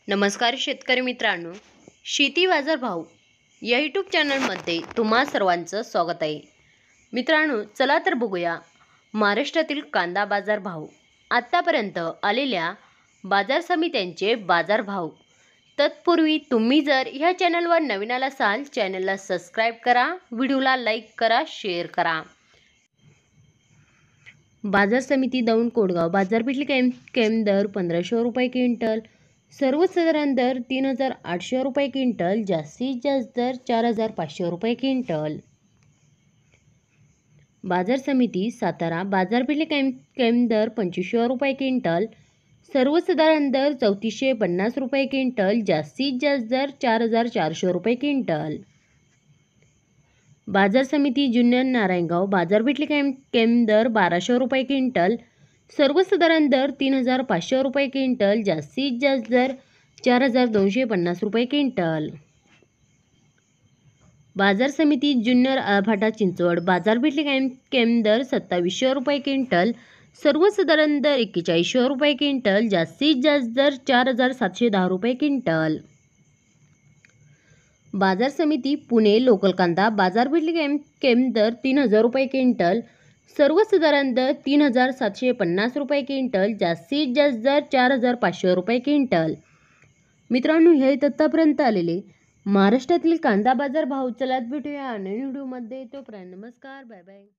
नमस्कार शेतकरी मित्रांनो, शेती बाजार भाव या यूट्यूब चॅनलमध्ये तुम्हा सर्वांचं स्वागत आहे. मित्रांनो, चला तर बघूया महाराष्ट्रातील कांदा बाजार भाव, आत्तापर्यंत आलेल्या बाजार समित्यांचे बाजार भाव. तत्पूर्वी तुम्ही जर ह्या चॅनलवर नवीन असाल, चॅनलला सबस्क्राईब करा, व्हिडिओला लाईक करा, शेअर करा. बाजार समिती दौंड कोडगाव बाजारपेठेतील कैम दर 1500 रुपये क्विंटल, सर्वसाधारण दर 3800 रुपये क्विंटल, जास्तीत जास्त दर 4500 रुपये क्विंटल. बाजार समिती सातारा बाजारपेठेतील कैम दर 2500 रुपये क्विंटल, सर्वसाधारण दर 3450 रुपये क्विंटल, जास्तीत जास्त दर 4400 रुपये क्विंटल. बाजार समिती जुन्नर नारायणगाव बाजारपेठेतील कैम दर 1200 रुपये क्विंटल, सर्वसाधारण दर 3500 रुपये क्विंटल, जास्तीत जास्त दर 4250 रुपये क्विंटल. बाजार समिती जुन्नर आळफाटा चिंचवड बाजारपेठेतील कैम दर 2700 रुपये क्विंटल, सर्वसाधारण दर 4100 रुपये क्विंटल, जास्तीत जास्त दर 4710 रुपये क्विंटल. बाजार समिती पुणे लोकल कांदा बाजारपेठेतील कैम दर 3000 रुपये क्विंटल, सर्वसाधारण दर 3750 रुपये क्विंटल, जास्तीत जास्त दर 4500 रुपये क्विंटल. मित्रांनो, हे आतापर्यंत आलेले महाराष्ट्रातील कांदा बाजार भाव. चला भेटूया नवीन व्हिडिओमध्ये. तोपर्यंत नमस्कार, बाय बाय.